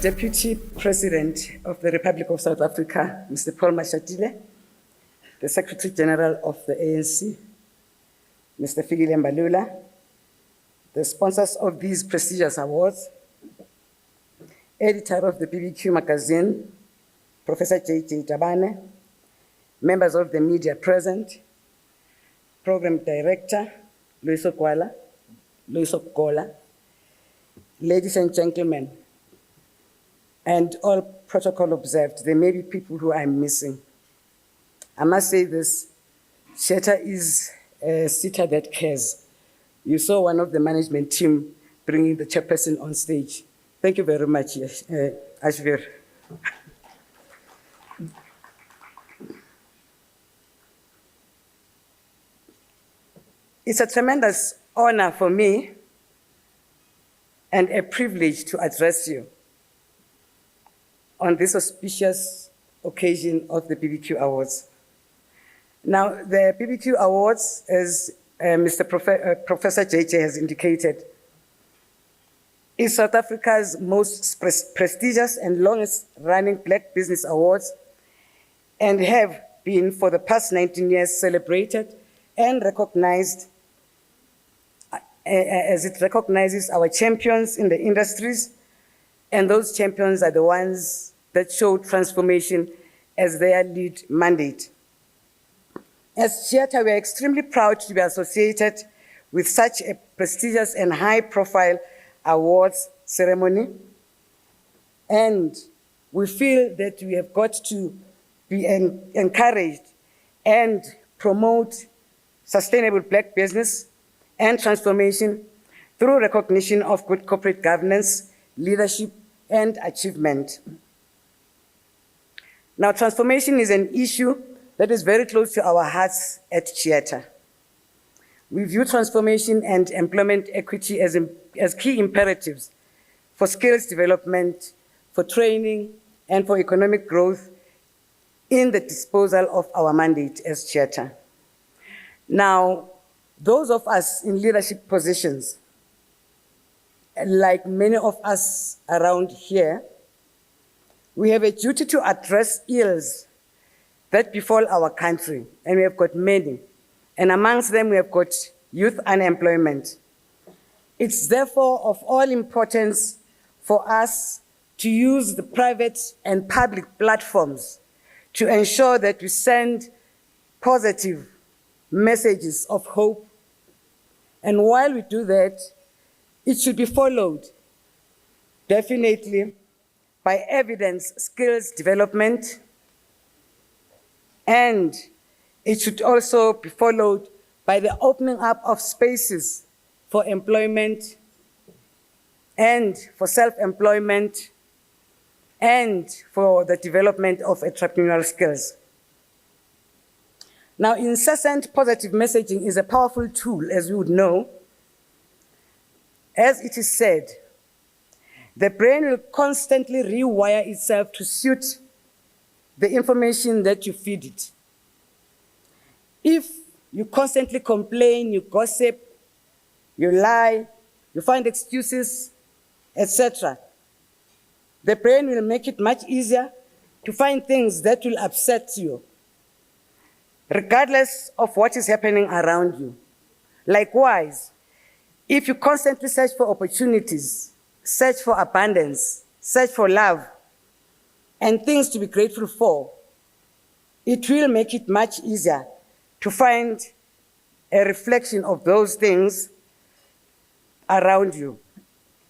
Deputy President of the Republic of South Africa, Mr. Paul Mashatile, the Secretary General of the ANC, Mr. Fikile Mbalula, the sponsors of these prestigious awards, editor of the BBQ magazine, Professor J.J. Tabane, members of the media present, Program Director, Luiso Kola, ladies and gentlemen, and all protocol observed. There may be people who I'm missing. I must say this, CHIETA is a CHIETA that cares. You saw one of the management team bringing the chairperson on stage. Thank you very much, Ashvir. It's a tremendous honor for me and a privilege to address you on this auspicious occasion of the BBQ Awards. Now, the BBQ Awards, as Professor JJ has indicated, is South Africa's most prestigious and longest-running Black Business Awards, and have been for the past 19 years celebrated and recognized as it recognizes our champions in the industries, and those champions are the ones that show transformation as their lead mandate. As CHIETA, we are extremely proud to be associated with such a prestigious and high-profile awards ceremony, and we feel that we have got to be encouraged and promote sustainable Black business and transformation through recognition of good corporate governance, leadership, and achievement. Now, transformation is an issue that is very close to our hearts at CHIETA. We view transformation and employment equity as key imperatives for skills development, for training, and for economic growth in the disposal of our mandate as CHIETA. Now, those of us in leadership positions, like many of us around here, we have a duty to address ills that befall our country, and we have got many. And amongst them, we have got youth unemployment. It's therefore of all importance for us to use the private and public platforms to ensure that we send positive messages of hope. And while we do that, it should be followed, definitely, by evidence skills development, and it should also be followed by the opening up of spaces for employment and for self-employment and for the development of entrepreneurial skills. Now, incessant positive messaging is a powerful tool, as you would know. As it is said, the brain will constantly rewire itself to suit the information that you feed it. If you constantly complain, you gossip, you lie, you find excuses, etc., the brain will make it much easier to find things that will upset you, regardless of what is happening around you. Likewise, if you constantly search for opportunities, search for abundance, search for love, and things to be grateful for, it will make it much easier to find a reflection of those things around you.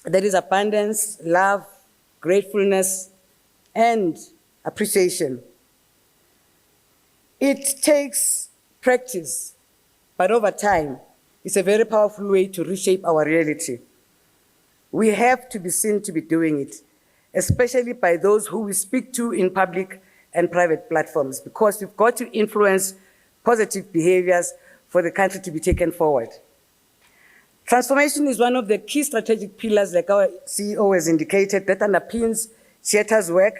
That is abundance, love, gratefulness, and appreciation. It takes practice, but over time, it's a very powerful way to reshape our reality. We have to be seen to be doing it, especially by those who we speak to in public and private platforms, because we've got to influence positive behaviors for the country to be taken forward. Transformation is one of the key strategic pillars, like our CEO has indicated, that underpins CHIETA's work,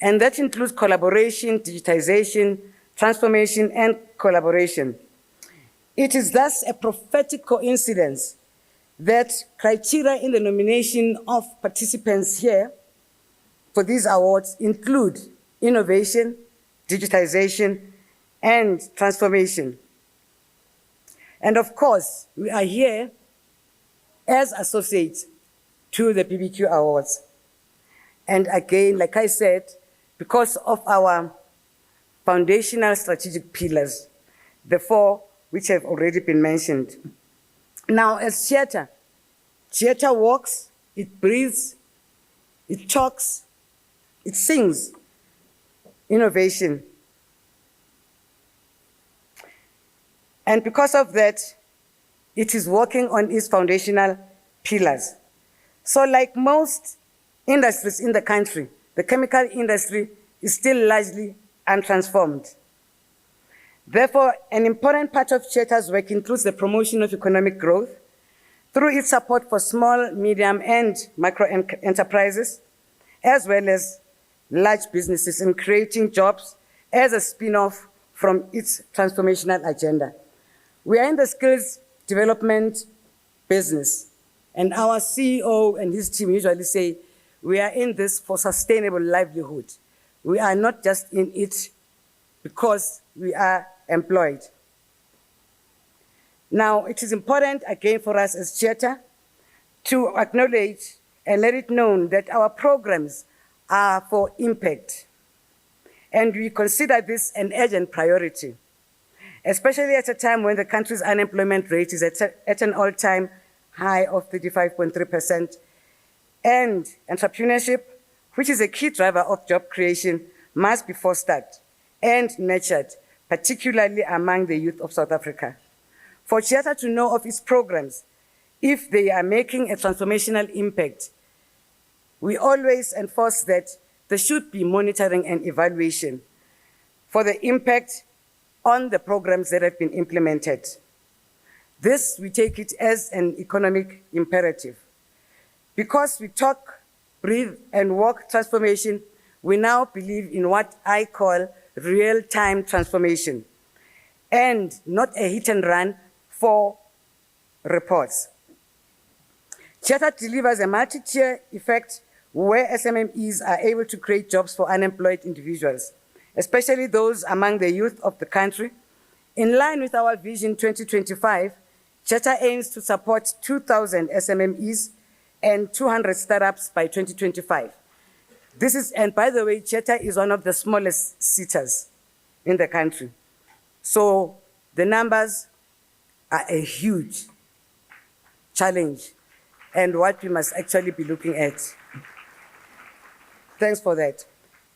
and that includes collaboration, digitization, transformation, and collaboration. It is thus a prophetic coincidence that criteria in the nomination of participants here for these awards include innovation, digitization, and transformation. And of course, we are here as associates to the BBQ Awards. And again, like I said, because of our foundational strategic pillars, the 4 which have already been mentioned. Now, as CHIETA, CHIETA walks, it breathes, it talks, it sings innovation. And because of that, it is working on its foundational pillars. So like most industries in the country, the chemical industry is still largely untransformed. Therefore, an important part of CHIETA's work includes the promotion of economic growth through its support for small, medium, and micro enterprises, as well as large businesses, in creating jobs as a spin-off from its transformational agenda. We are in the skills development business, and our CEO and his team usually say, we are in this for sustainable livelihood. We are not just in it because we are employed. Now, it is important again for us as CHIETA to acknowledge and let it known that our programs are for impact. And we consider this an urgent priority, especially at a time when the country's unemployment rate is at an all-time high of 35.3%. And entrepreneurship, which is a key driver of job creation, must be fostered and nurtured, particularly among the youth of South Africa. For CHIETA to know of its programs, if they are making a transformational impact, we always enforce that there should be monitoring and evaluation for the impact on the programs that have been implemented. This, we take it as an economic imperative. Because we talk, breathe, and walk transformation, we now believe in what I call real-time transformation, and not a hit and run for reports. CHIETA delivers a multi-tier effect where SMMEs are able to create jobs for unemployed individuals, especially those among the youth of the country. In line with our Vision 2025, CHIETA aims to support 2,000 SMMEs and 200 startups by 2025. This is, and by the way, CHIETA is one of the smallest SETAs in the country. So the numbers are a huge challenge and what we must actually be looking at. Thanks for that.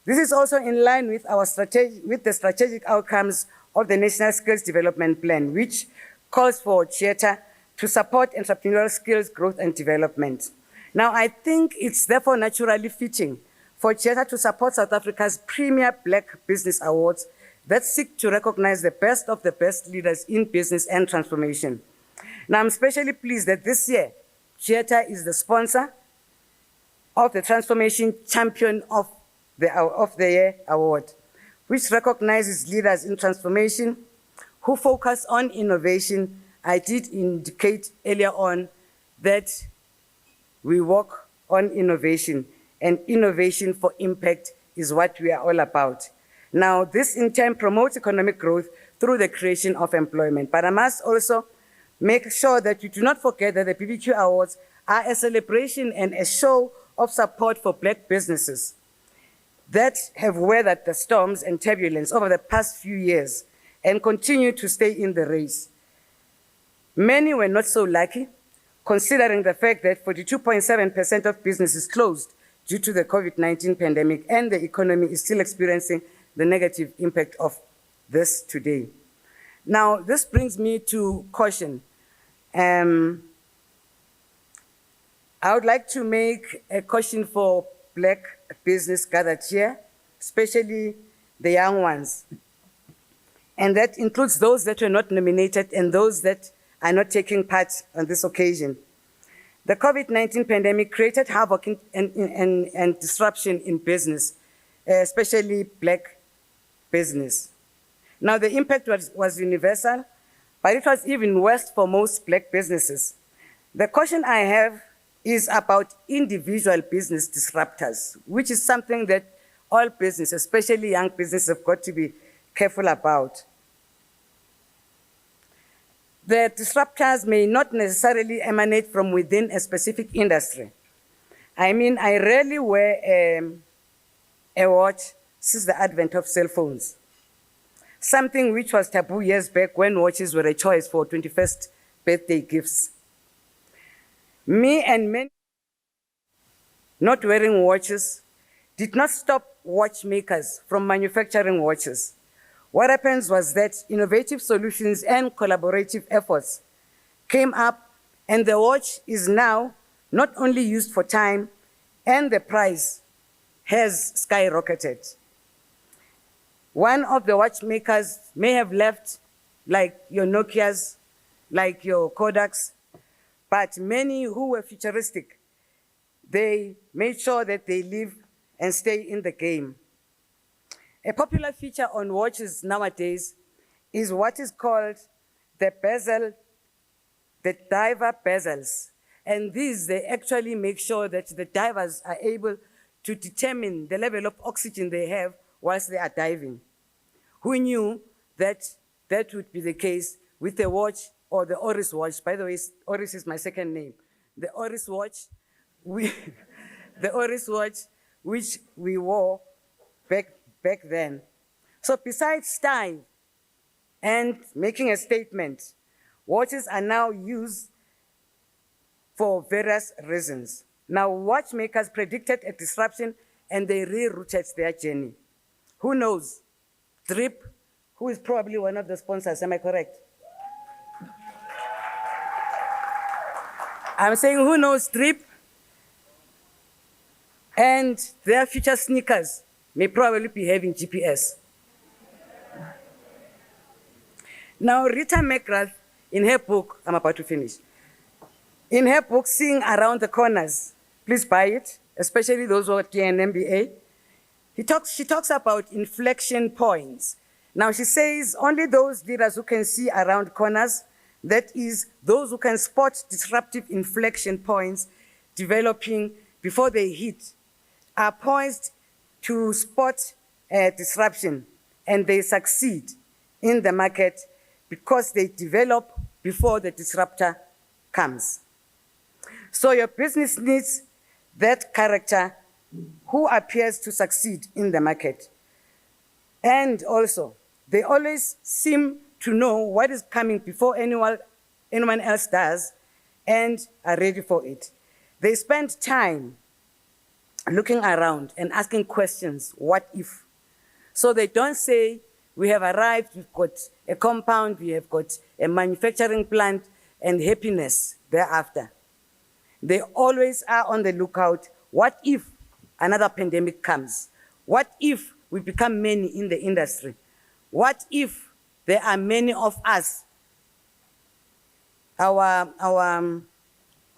This is also in line with our the strategic outcomes of the National Skills Development Plan, which calls for CHIETA to support entrepreneurial skills growth and development. Now, I think it's therefore naturally fitting for CHIETA to support South Africa's premier Black Business Awards that seek to recognize the best of the best leaders in business and transformation. Now, I'm especially pleased that this year, CHIETA is the sponsor of the Transformation Champion of the Year Award, which recognizes leaders in transformation who focus on innovation. I did indicate earlier on that we work on innovation, and innovation for impact is what we are all about. Now, this in turn promotes economic growth through the creation of employment. But I must also make sure that you do not forget that the BBQ Awards are a celebration and a show of support for Black businesses that have weathered the storms and turbulence over the past few years and continue to stay in the race. Many were not so lucky, considering the fact that 42.7% of businesses closed due to the COVID-19 pandemic, and the economy is still experiencing the negative impact of this today. Now, this brings me to caution. I would like to make a caution for Black business gathered here, especially the young ones. And that includes those that were not nominated and those that are not taking part on this occasion. The COVID-19 pandemic created havoc and disruption in business, especially Black business. Now, the impact was universal, but it was even worse for most Black businesses. The caution I have is about individual business disruptors, which is something that all business, especially young businesses, have got to be careful about. The disruptors may not necessarily emanate from within a specific industry. I mean, I rarely wear a watch since the advent of cell phones, something which was taboo years back when watches were a choice for 21st birthday gifts. Me and many not wearing watches did not stop watchmakers from manufacturing watches. What happens was that innovative solutions and collaborative efforts came up, and the watch is now not only used for time, and the price has skyrocketed. One of the watchmakers may have left, like your Nokias, like your Kodaks, but many who were futuristic, they made sure that they live and stay in the game. A popular feature on watches nowadays is what is called the bezel, the diver bezels. And these, they actually make sure that the divers are able to determine the level of oxygen they have whilst they are diving. Who knew that that would be the case with the watch or the Oris watch? By the way, Oris is my second name. The Oris watch, the Oris watch, which we wore back then. So besides style and making a statement, watches are now used for various reasons. Now, watchmakers predicted a disruption and they rerouted their journey. Who knows? Drip, who is probably one of the sponsors, am I correct? I'm saying who knows Drip and their future sneakers may probably be having GPS. Now, Rita McGrath, in her book, I'm about to finish. In her book, Seeing Around the Corners, please buy it, especially those who are at an MBA. She talks about inflection points. Now, she says only those leaders who can see around corners, that is, those who can spot disruptive inflection points developing before they hit, are poised to spot disruption, and they succeed in the market because they develop before the disruptor comes. So your business needs that character who appears to succeed in the market. And also, they always seem to know what is coming before anyone else does and are ready for it. They spend time looking around and asking questions, what if? So they don't say, we have arrived, we've got a compound, we have got a manufacturing plant, and happiness thereafter. They always are on the lookout. What if another pandemic comes? What if we become many in the industry? What if there are many of us, what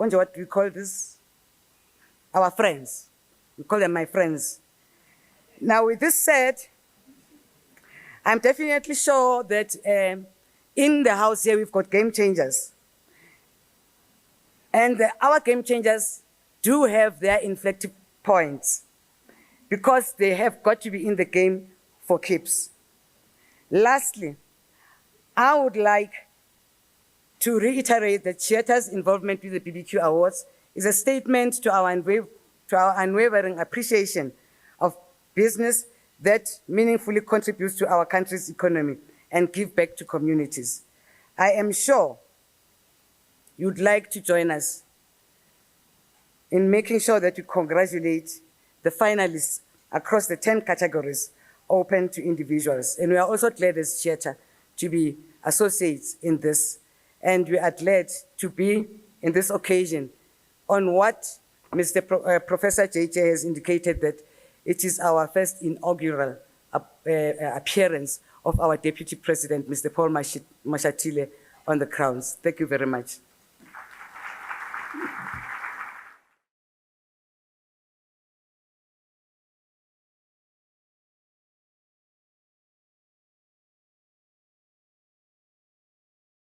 do we call this? Our friends. We call them my friends. Now, with this said, I'm definitely sure that in the house here, we've got game changers. And our game changers do have their inflective points because they have got to be in the game for keeps. Lastly, I would like to reiterate that CHIETA's involvement with the BBQ Awards is a statement to our unwavering appreciation of business that meaningfully contributes to our country's economy and give back to communities. I am sure you'd like to join us in making sure that we congratulate the finalists across the 10 categories open to individuals. And we are also glad as CHIETA to be associates in this. And we are glad to be in this occasion on what Professor JJ has indicated, that it is our first inaugural appearance of our Deputy President, Mr. Paul Mashatile, on the grounds. Thank you very much.